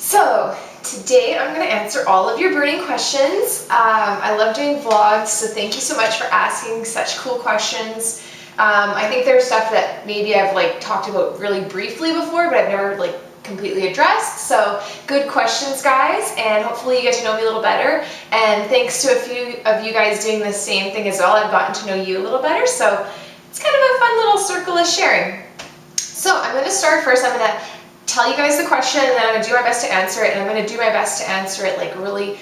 So today I'm going to answer all of your burning questions. I love doing vlogs, so thank you so much for asking such cool questions. I think there's stuff that maybe I've talked about really briefly before, but I've never completely addressed. So good questions, guys, and hopefully you get to know me a little better. And thanks to a few of you guys doing the same thing as well, I've gotten to know you a little better. So it's kind of a fun little circle of sharing. So I'm going to start first. I'm going to tell you guys the question, and then I'm going to do my best to answer it, and I'm going to do my best to answer it really,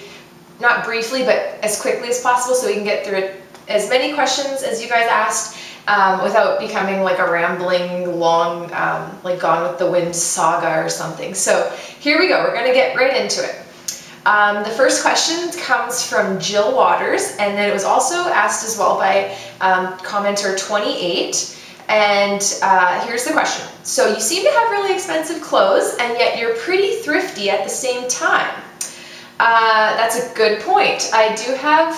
not briefly, but as quickly as possible so we can get through it, as many questions as you guys asked without becoming like a rambling, long, Gone with the Wind saga or something. So here we go. We're going to get right into it. The first question comes from Jill Waters, and then it was also asked as well by commenter 28. And here's the question. So you seem to have really expensive clothes, and yet you're pretty thrifty at the same time. That's a good point. I do have,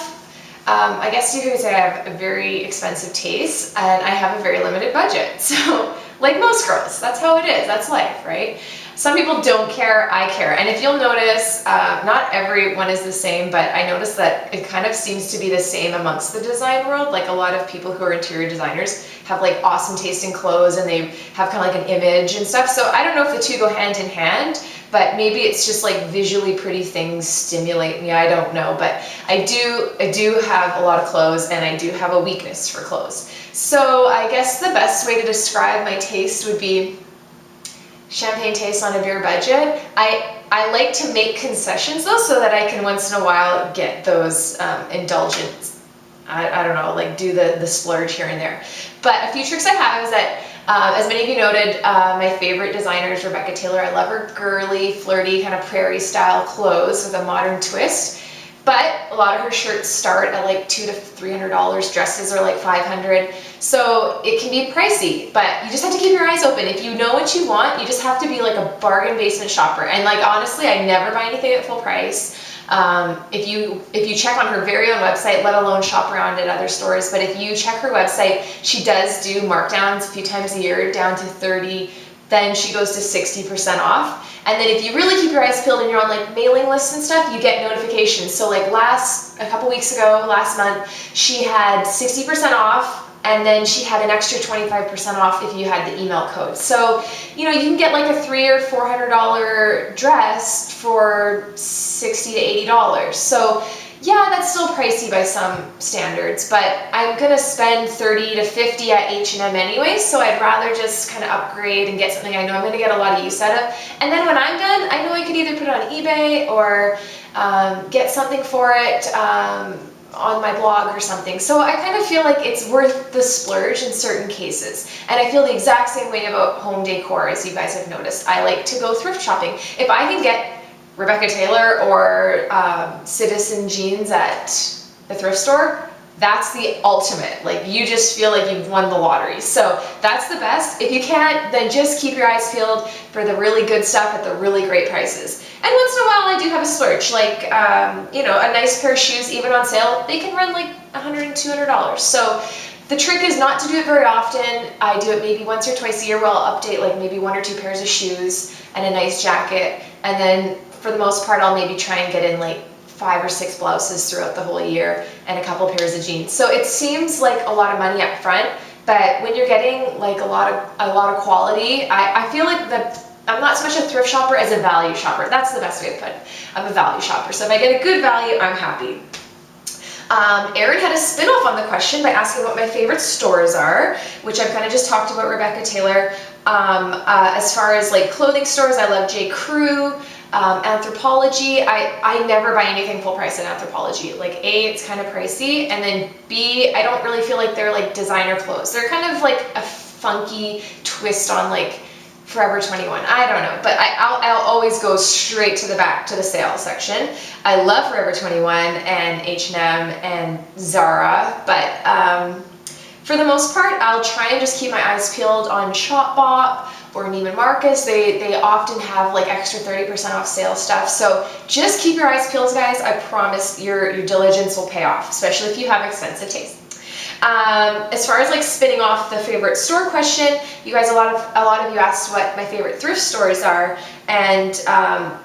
I guess you could say I have a very expensive taste, and I have a very limited budget. So like most girls, that's how it is. That's life, right? Some people don't care, I care. And if you'll notice, not everyone is the same, but I notice that it kind of seems to be the same amongst the design world. Like a lot of people who are interior designers have awesome taste in clothes, and they have kind of an image and stuff. So I don't know if the two go hand in hand, but maybe it's just visually pretty things stimulate me. I don't know, but I do have a lot of clothes, and I do have a weakness for clothes. So I guess the best way to describe my taste would be champagne taste on a beer budget. I like to make concessions though, so that I can once in a while get those indulgent, I don't know, do the splurge here and there. But a few tricks I have is that, as many of you noted, my favorite designer is Rebecca Taylor. I love her girly, flirty, kind of prairie style clothes with a modern twist. But a lot of her shirts start at $200 to $300, dresses are $500. So it can be pricey, but you just have to keep your eyes open. If you know what you want, you just have to be a bargain basement shopper. And honestly, I never buy anything at full price. If you check on her very own website, let alone shop around at other stores, but if you check her website, she does do markdowns a few times a year down to 30%. Then she goes to 60% off. And then if you really keep your eyes peeled and you're on mailing lists and stuff, you get notifications. So a couple weeks ago, last month, she had 60% off, and then she had an extra 25% off if you had the email code. So, you can get a $300 or $400 dress for $60 to $80. So yeah, that's still pricey by some standards, but I'm gonna spend $30 to $50 at H&M anyway, so I'd rather just kind of upgrade and get something I know I'm gonna get a lot of use out of. And then when I'm done, I know I could either put it on eBay or get something for it on my blog or something. So I kind of feel like it's worth the splurge in certain cases. And I feel the exact same way about home decor, as you guys have noticed. I like to go thrift shopping. If I can get Rebecca Taylor or Citizen jeans at the thrift store, that's the ultimate. You just feel like you've won the lottery. So that's the best. If you can't, then just keep your eyes peeled for the really good stuff at the really great prices. And once in a while, I do have a splurge. A nice pair of shoes, even on sale, they can run $100 and $200. So the trick is not to do it very often. I do it maybe once or twice a year where I'll update maybe 1 or 2 pairs of shoes and a nice jacket. And then for the most part, I'll maybe try and get in 5 or 6 blouses throughout the whole year and a couple pairs of jeans. So it seems like a lot of money up front, but when you're getting a lot of quality, I feel like that I'm not so much a thrift shopper as a value shopper. That's the best way to put it. I'm a value shopper. So if I get a good value, I'm happy. Erin had a spin-off on the question by asking what my favorite stores are, which I've kind of just talked about Rebecca Taylor. As far as clothing stores, I love J. Crew. Anthropologie, I never buy anything full price at Anthropologie. A, it's kind of pricey, and then B, I don't really feel like they're designer clothes. They're kind of a funky twist on Forever 21. I don't know, but I'll always go straight to the back to the sale section. I love Forever 21 and H&M and Zara, but for the most part, I'll try and just keep my eyes peeled on Shopbop or Neiman Marcus. They often have extra 30% off sale stuff. So just keep your eyes peeled, guys. I promise your diligence will pay off, especially if you have expensive taste. As far as like spinning off the favorite store question, you guys, a lot of you asked what my favorite thrift stores are, and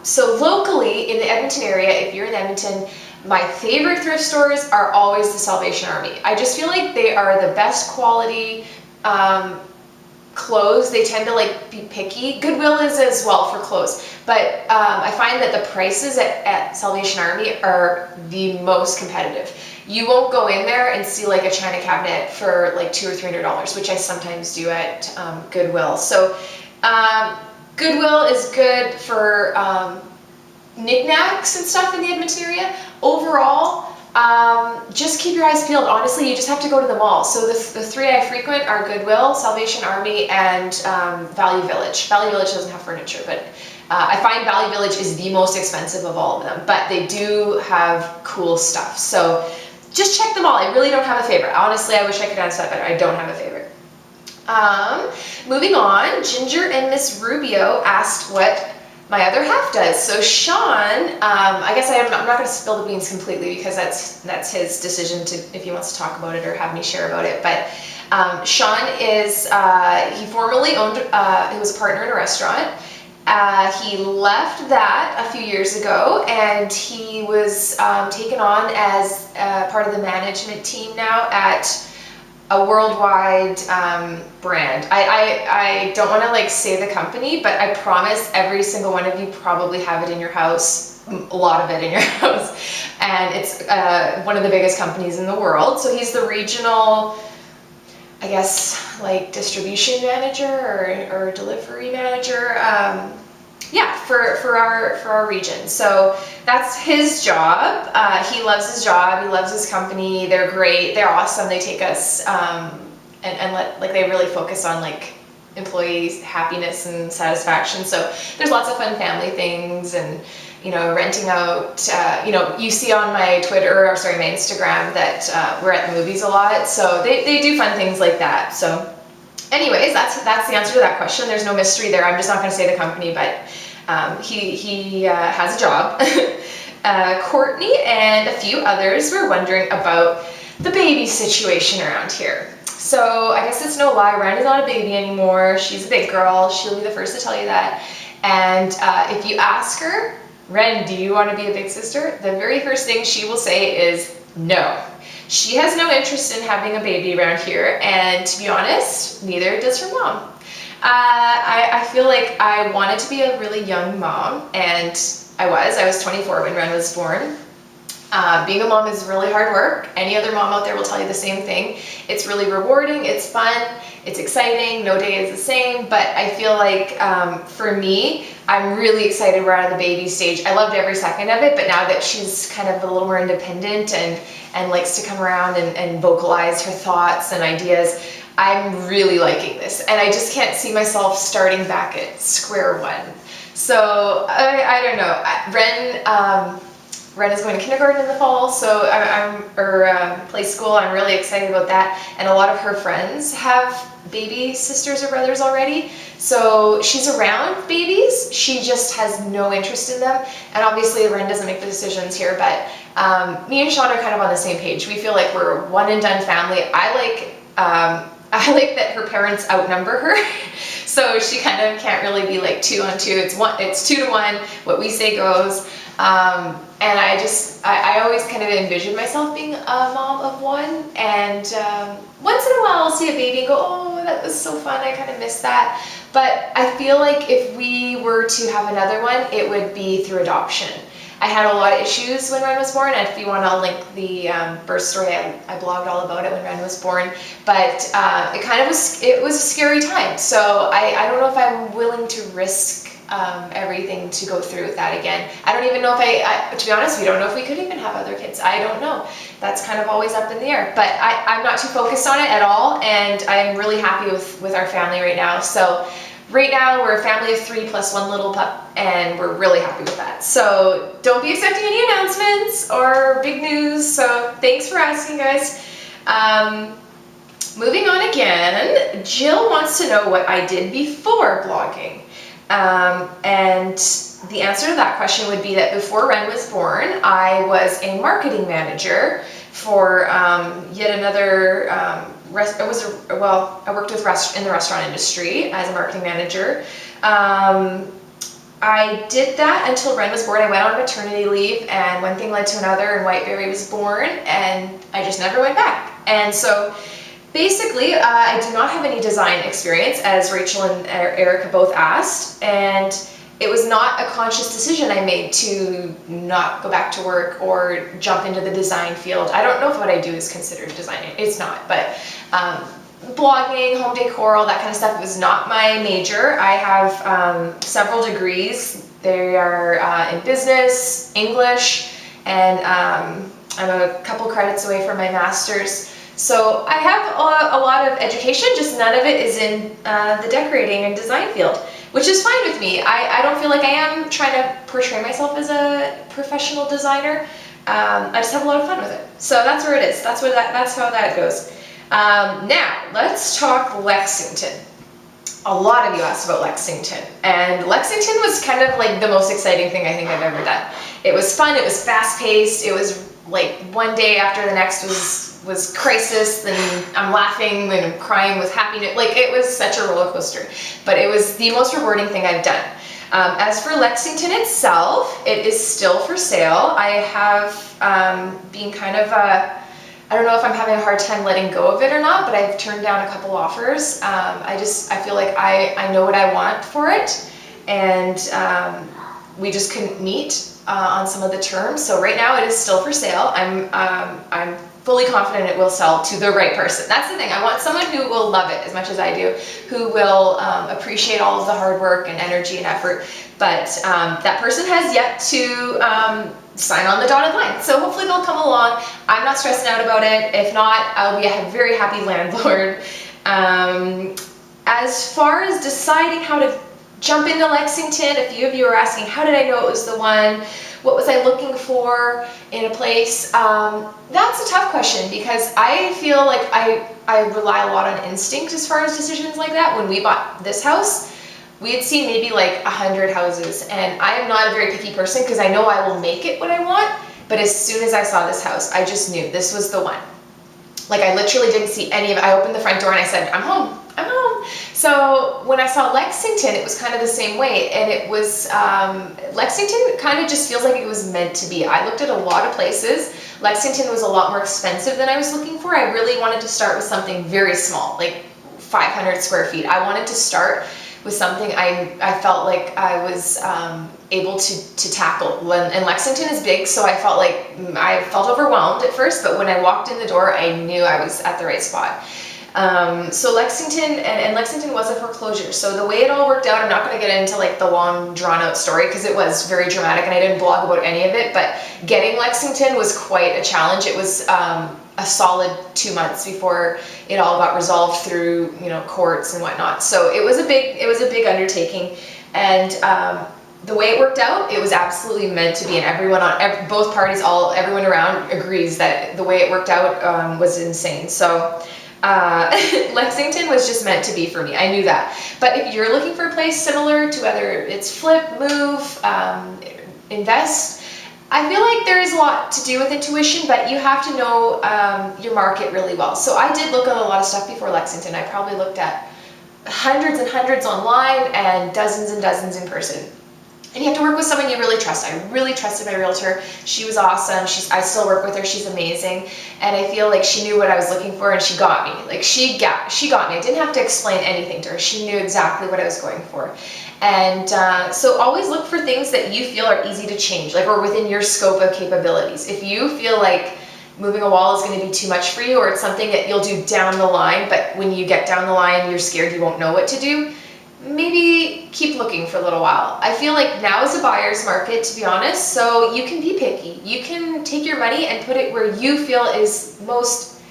so locally in the Edmonton area, if you're in Edmonton, my favorite thrift stores are always the Salvation Army. I just feel like they are the best quality clothes. They tend to like be picky. Goodwill is as well for clothes, but I find that the prices at Salvation Army are the most competitive. You won't go in there and see like a china cabinet for like $200 or $300, which I sometimes do at Goodwill. So Goodwill is good for knickknacks and stuff in the Edmonton area. Overall, just keep your eyes peeled. Honestly, you just have to go to the mall. So the three I frequent are Goodwill, Salvation Army, and Value Village. Value Village doesn't have furniture, but I find Value Village is the most expensive of all of them, but they do have cool stuff. So just check them all. I really don't have a favorite. Honestly, I wish I could answer that better. I don't have a favorite. Moving on, Ginger and Miss Rubio asked what my other half does. So Sean, I guess I'm not going to spill the beans completely because that's his decision to if he wants to talk about it or have me share about it. But Sean is he formerly owned he was a partner in a restaurant. He left that a few years ago, and he was taken on as part of the management team now at a worldwide brand. I don't want to like say the company, but I promise every single one of you probably have it in your house, a lot of it in your house, and it's one of the biggest companies in the world. So he's the regional, I guess, like distribution manager or delivery manager, yeah, for our region. So that's his job. He loves his job. He loves his company. They're great. They're awesome. They take us and they really focus on like employees' happiness and satisfaction. So there's lots of fun family things, and renting out. You see on my Twitter, or sorry, my Instagram, that we're at the movies a lot. So they do fun things like that. So anyways, that's the answer to that question. There's no mystery there. I'm just not going to say the company, but he has a job. Courtney and a few others were wondering about the baby situation around here. So I guess it's no lie, Ren is not a baby anymore. She's a big girl. She'll be the first to tell you that. And if you ask her, Ren, do you want to be a big sister? The very first thing she will say is no. She has no interest in having a baby around here, and to be honest, neither does her mom. I feel like I wanted to be a really young mom, and I was 24 when Ren was born. Being a mom is really hard work. Any other mom out there will tell you the same thing. It's really rewarding, it's fun, it's exciting, no day is the same, but I feel like for me, I'm really excited we're out of the baby stage. I loved every second of it, but now that she's kind of a little more independent and likes to come around and vocalize her thoughts and ideas, I'm really liking this, and I just can't see myself starting back at square one. So I don't know. Ren is going to kindergarten in the fall, so play school. I'm really excited about that, and a lot of her friends have baby sisters or brothers already. So she's around babies. She just has no interest in them, and obviously Ren doesn't make the decisions here. But me and Sean are kind of on the same page. We feel like we're a one and done family. I like that her parents outnumber her, so she kind of can't really be like 2 on 2. It's 2 to 1. What we say goes. And I always kind of envisioned myself being a mom of one, and once in a while I'll see a baby and go, oh, that was so fun, I kind of miss that. But I feel like if we were to have another one, it would be through adoption. I had a lot of issues when Ren was born, and if you want to link the birth story, I blogged all about it when Ren was born, but it was a scary time. So I don't know if I'm willing to risk everything to go through with that again. I don't even know if to be honest, we don't know if we could even have other kids. I don't know. That's kind of always up in the air, but I'm not too focused on it at all, and I'm really happy with our family right now. So right now we're a family of 3 plus 1 little pup, and we're really happy with that. So don't be expecting any announcements or big news. So thanks for asking, guys. Moving on again, Jill wants to know what I did before blogging. And the answer to that question would be that before Ren was born, I was a marketing manager for yet another I worked in the restaurant industry as a marketing manager. I did that until Ren was born. I went on maternity leave, and one thing led to another, and Whiteberry was born, and I just never went back. And so basically, I do not have any design experience, as Rachel and Erica both asked, and it was not a conscious decision I made to not go back to work or jump into the design field. I don't know if what I do is considered designing. It's not, but blogging, home decor, all that kind of stuff was not my major. I have several degrees. They are in business, English, and I'm a couple credits away from my master's. So I have a lot of education, just none of it is in the decorating and design field, which is fine with me. I don't feel like I am trying to portray myself as a professional designer. I just have a lot of fun with it. So that's where it is. That's how that goes. Now, let's talk Lexington. A lot of you asked about Lexington, and Lexington was kind of like the most exciting thing I think I've ever done. It was fun, it was fast-paced, it was like one day after the next was crisis, then I'm laughing, then I'm crying with happiness. Like, it was such a roller coaster, but it was the most rewarding thing I've done. As for Lexington itself, it is still for sale. I have been kind of I don't know if I'm having a hard time letting go of it or not, but I've turned down a couple offers. I feel like I know what I want for it, and we just couldn't meet on some of the terms. So right now it is still for sale. I'm fully confident it will sell to the right person. That's the thing. I want someone who will love it as much as I do, who will appreciate all of the hard work and energy and effort. But that person has yet to sign on the dotted line. So hopefully they'll come along. I'm not stressing out about it. If not, I'll be a very happy landlord. As far as deciding how to jump into Lexington, a few of you are asking, how did I know it was the one? What was I looking for in a place? That's a tough question, because I feel like I rely a lot on instinct as far as decisions like that. When we bought this house, we had seen maybe like 100 houses, and I am not a very picky person because I know I will make it what I want, but as soon as I saw this house, I just knew this was the one. Like, I literally didn't see any of it. I opened the front door and I said, I'm home. I'm home. So when I saw Lexington, it was kind of the same way, and it was, Lexington kind of just feels like it was meant to be. I looked at a lot of places. Lexington was a lot more expensive than I was looking for. I really wanted to start with something very small, like 500 square feet. I wanted to start with something I felt like I was able to tackle. And Lexington is big, so I felt overwhelmed at first, but when I walked in the door, I knew I was at the right spot. So Lexington, and Lexington was a foreclosure. So the way it all worked out, I'm not going to get into like the long drawn out story because it was very dramatic and I didn't blog about any of it, but getting Lexington was quite a challenge. It was a solid 2 months before it all got resolved through, courts and whatnot. So it was a big undertaking, and the way it worked out, it was absolutely meant to be, and both parties, everyone around agrees that the way it worked out was insane. So Lexington was just meant to be for me. I knew that. But if you're looking for a place similar to whether it's flip, move, invest, I feel like there is a lot to do with intuition, but you have to know your market really well. So I did look at a lot of stuff before Lexington. I probably looked at hundreds and hundreds online and dozens in person. And you have to work with someone you really trust. I really trusted my realtor. She was awesome. I still work with her. She's amazing. And I feel like she knew what I was looking for, and she got me. Like, she got me. I didn't have to explain anything to her. She knew exactly what I was going for. And so always look for things that you feel are easy to change, like, or within your scope of capabilities. If you feel like moving a wall is going to be too much for you, or it's something that you'll do down the line, but when you get down the line, you're scared you won't know what to do, maybe keep looking for a little while. I feel like now is a buyer's market, to be honest, so you can be picky. You can take your money and put it where you feel is most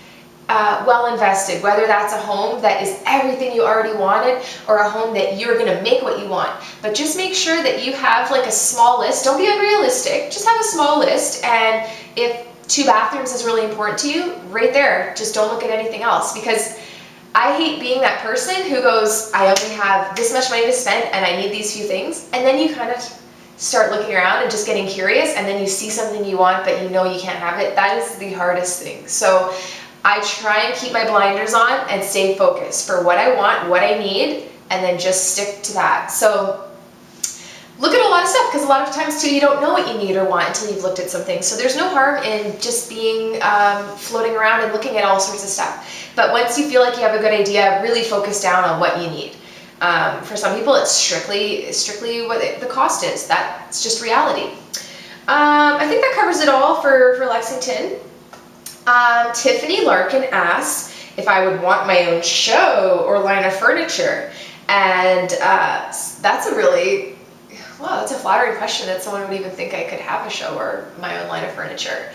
well invested, whether that's a home that is everything you already wanted or a home that you're going to make what you want. But just make sure that you have like a small list. Don't be unrealistic. Just have a small list, and if 2 bathrooms is really important to you, right there, just don't look at anything else, because I hate being that person who goes, I only have this much money to spend and I need these few things, and then you kind of start looking around and just getting curious, and then you see something you want but you know you can't have it. That is the hardest thing. So I try and keep my blinders on and stay focused for what I want, what I need, and then just stick to that. So look at a lot of stuff, because a lot of times too, you don't know what you need or want until you've looked at something. So there's no harm in just being floating around and looking at all sorts of stuff. But once you feel like you have a good idea, really focus down on what you need. For some people, it's strictly what the cost is. That's just reality. I think that covers it all for Lexington. Tiffany Larkin asks if I would want my own show or line of furniture. And that's a really, wow, that's a flattering question that someone would even think I could have a show or my own line of furniture.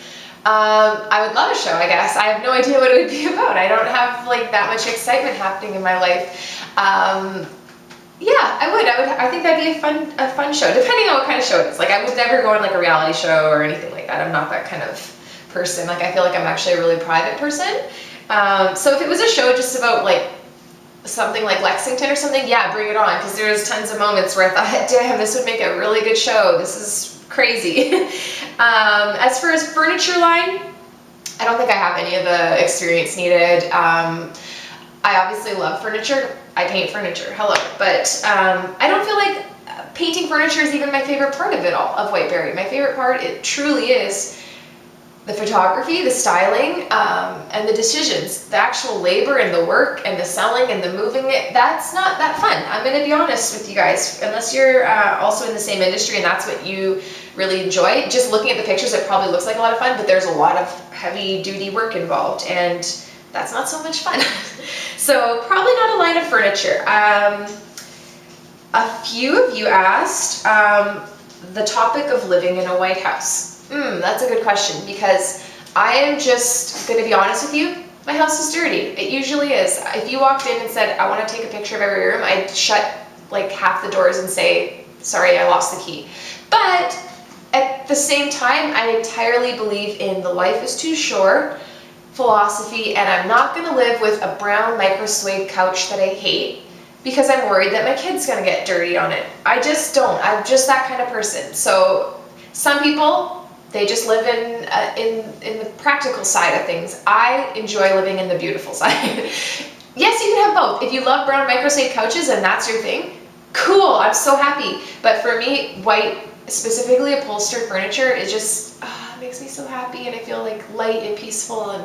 I would love a show, I guess. I have no idea what it would be about. I don't have like that much excitement happening in my life. Yeah, I would. I think that'd be a fun show, depending on what kind of show it is. Like, I would never go on like a reality show or anything like that. I'm not that kind of person. Like, I feel like I'm actually a really private person. So if it was a show just about like something like Lexington or something, yeah, bring it on, because there's tons of moments where I thought, damn, this would make a really good show. This is crazy. As for his furniture line, I don't think I have any of the experience needed. I obviously love furniture. I paint furniture, hello. But I don't feel like painting furniture is even my favorite part of it all, of Whiteberry. My favorite part, it truly is the photography, the styling, and the decisions. The actual labor and the work and the selling and the moving it, that's not that fun. I'm gonna be honest with you guys. Unless you're also in the same industry and that's what you really enjoy, just looking at the pictures, it probably looks like a lot of fun, but there's a lot of heavy duty work involved, and that's not so much fun. So probably not a line of furniture. A few of you asked the topic of living in a White House. That's a good question, because I am just going to be honest with you. My house is dirty. It usually is. If you walked in and said, I want to take a picture of every room, I'd shut like half the doors and say, sorry, I lost the key. But at the same time, I entirely believe in the life is too short philosophy, and I'm not going to live with a brown micro suede couch that I hate because I'm worried that my kid's going to get dirty on it. I just don't. I'm just that kind of person. So some people, they just live in the practical side of things. I enjoy living in the beautiful side. Yes, you can have both. If you love brown micro suede couches and that's your thing, cool, I'm so happy. But for me, white, specifically upholstered furniture, is just, it makes me so happy, and I feel like light and peaceful, and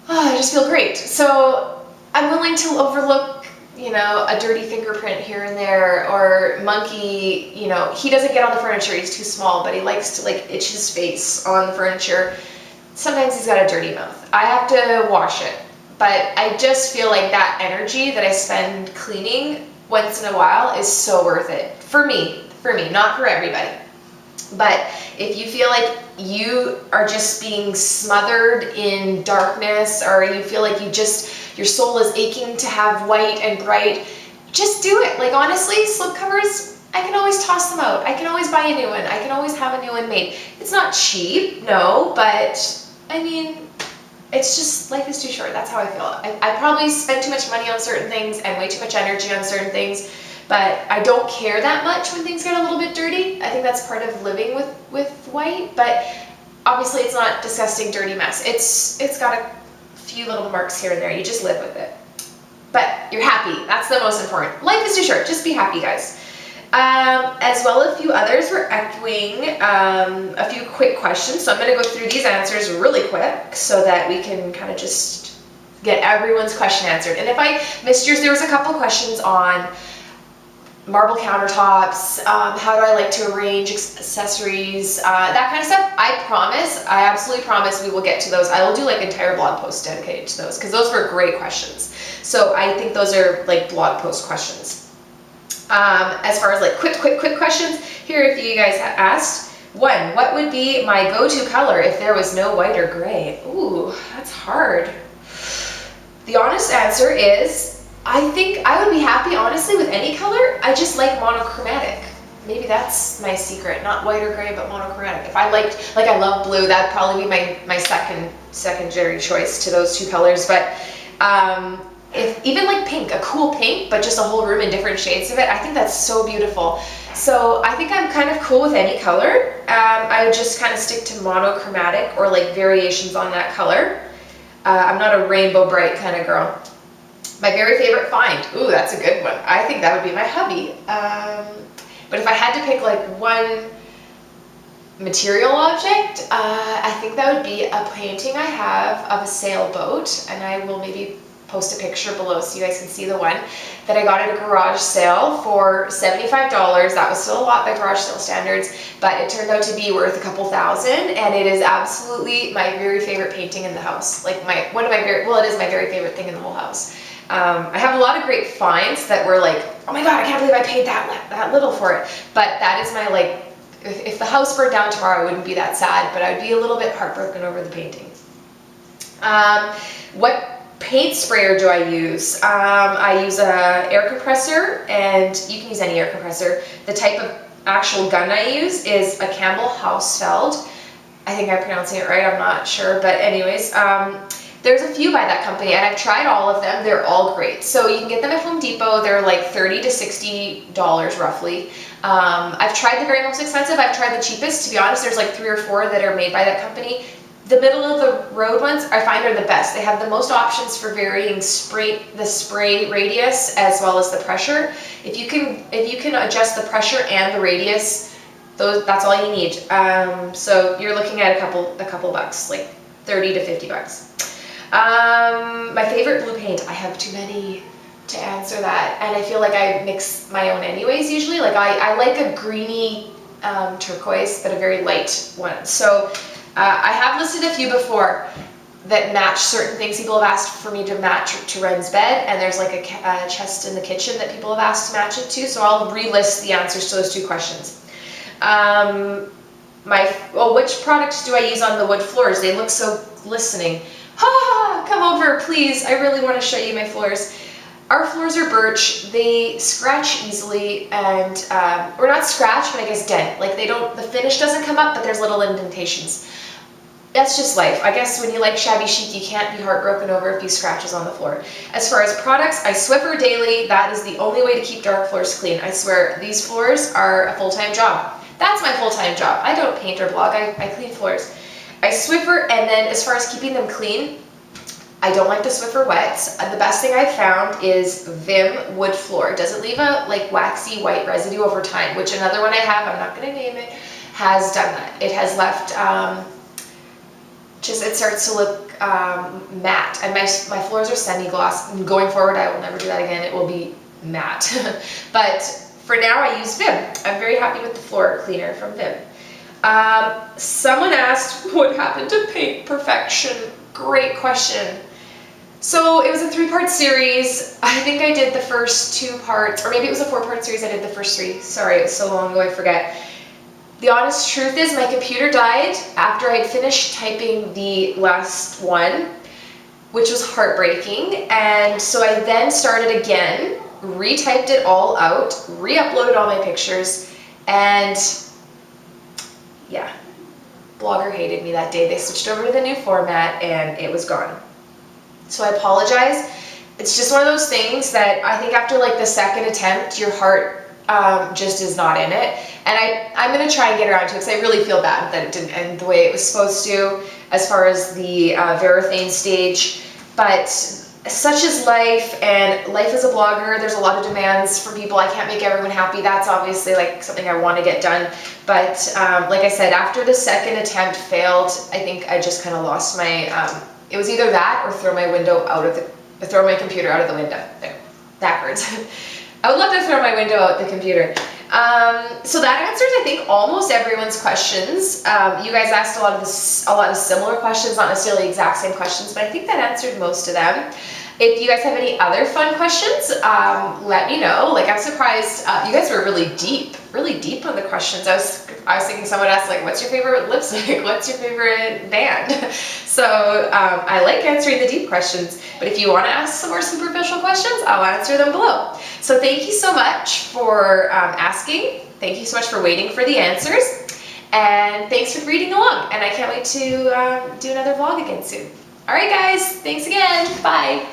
I just feel great. So I'm willing to overlook, you know, a dirty fingerprint here and there, or Monkey, you know, he doesn't get on the furniture, he's too small, but he likes to like itch his face on the furniture. Sometimes he's got a dirty mouth. I have to wash it, but I just feel like that energy that I spend cleaning once in a while is so worth it. For me, not for everybody. But if you feel like you are just being smothered in darkness, or you feel like your soul is aching to have white and bright, just do it. Like, honestly, slipcovers, I can always toss them out. I can always buy a new one. I can always have a new one made. It's not cheap, no, but I mean, it's just, life is too short. That's how I feel. I probably spend too much money on certain things and way too much energy on certain things, but I don't care that much when things get a little bit dirty. I think that's part of living with white, but obviously it's not disgusting, dirty mess. It's got a few little marks here and there. You just live with it. But you're happy. That's the most important. Life is too short. Just be happy, guys. As well, a few others were echoing a few quick questions. So I'm going to go through these answers really quick so that we can kind of just get everyone's question answered. And if I missed yours, there was a couple questions on marble countertops, how do I like to arrange accessories, that kind of stuff. I absolutely promise we will get to those. I will do like entire blog posts dedicated to those, because those were great questions. So I think those are like blog post questions. As far as like quick questions, here are a few you guys asked. One, what would be my go-to color if there was no white or gray? Ooh, that's hard. The honest answer is, I think I would be happy, honestly, with any color. I just like monochromatic. Maybe that's my secret, not white or gray, but monochromatic. If I liked, like I love blue, that'd probably be my secondary choice to those two colors. But if even like pink, a cool pink, but just a whole room in different shades of it, I think that's so beautiful. So I think I'm kind of cool with any color. I would just kind of stick to monochromatic or like variations on that color. I'm not a rainbow bright kind of girl. My very favorite find. Ooh, that's a good one. I think that would be my hubby. But if I had to pick like one material object, I think that would be a painting I have of a sailboat, and I will maybe post a picture below so you guys can see the one that I got at a garage sale for $75. That was still a lot by garage sale standards, but it turned out to be worth a couple thousand, and it is absolutely my very favorite painting in the house. Like it is my very favorite thing in the whole house. I have a lot of great finds that were like, oh my god, I can't believe I paid that little for it. But that is my like, if the house burned down tomorrow, I wouldn't be that sad, but I'd be a little bit heartbroken over the painting. What paint sprayer do I use? I use a air compressor, and you can use any air compressor. The type of actual gun I use is a Campbell Hausfeld. I think I'm pronouncing it right, I'm not sure, but anyways, there's a few by that company, and I've tried all of them. They're all great. So you can get them at Home Depot. They're like $30 to $60 roughly. I've tried the very most expensive. I've tried the cheapest. To be honest, there's like 3 or 4 that are made by that company. The middle of the road ones I find are the best. They have the most options for varying the spray radius as well as the pressure. If you can adjust the pressure and the radius, that's all you need. So you're looking at a couple bucks, like 30 to 50 bucks. My favorite blue paint, I have too many to answer that, and I feel like I mix my own anyways usually. Like I like a greeny turquoise, but a very light one. So I have listed a few before that match certain things people have asked for me to match to Ren's bed, and there's like a chest in the kitchen that people have asked to match it to, so I'll relist the answers to those 2 questions. Which products do I use on the wood floors? They look so glistening. Come over, please. I really want to show you my floors. Our floors are birch. They scratch easily, and or not scratch, but I guess dent. Like the finish doesn't come up, but there's little indentations. That's just life. I guess when you like shabby chic, you can't be heartbroken over a few scratches on the floor. As far as products, I Swiffer daily. That is the only way to keep dark floors clean. I swear, these floors are a full-time job. That's my full-time job. I don't paint or blog. I clean floors. I Swiffer, and then as far as keeping them clean, I don't like the Swiffer wet. The best thing I've found is Vim wood floor. Does it leave a like waxy white residue over time? Which another one I have, I'm not going to name it, has done that. It has left, it starts to look matte, and my floors are semi-gloss. Going forward, I will never do that again. It will be matte. But for now, I use Vim. I'm very happy with the floor cleaner from Vim. Someone asked what happened to paint perfection. Great question. So it was a 3-part series. I think I did the first 2 parts, or maybe it was a 4-part series. I did the first 3. Sorry, it was so long ago I forget. The honest truth is my computer died after I had finished typing the last one, which was heartbreaking. And so I then started again, retyped it all out, re-uploaded all my pictures, and yeah, Blogger hated me that day. They switched over to the new format and it was gone. So I apologize. It's just one of those things that I think after like the 2nd attempt, your heart just is not in it. And I'm going to try and get around to it because I really feel bad that it didn't end the way it was supposed to as far as the Verathane stage. But such is life, and life as a blogger, there's a lot of demands from people. I can't make everyone happy. That's obviously like something I want to get done. But like I said, after the 2nd attempt failed, I think I just kind of lost my, it was either that or throw my computer out of the window. There, backwards. I would love to throw my window out the computer. So that answers, I think, almost everyone's questions. You guys asked a lot of similar questions, not necessarily exact same questions, but I think that answered most of them. If you guys have any other fun questions, let me know. Like, I'm surprised, you guys were really deep on the questions. I was thinking someone asked, like, what's your favorite lipstick? What's your favorite band? So I like answering the deep questions, but if you want to ask some more superficial questions, I'll answer them below. So thank you so much for asking. Thank you so much for waiting for the answers. And thanks for reading along. And I can't wait to do another vlog again soon. All right, guys. Thanks again. Bye.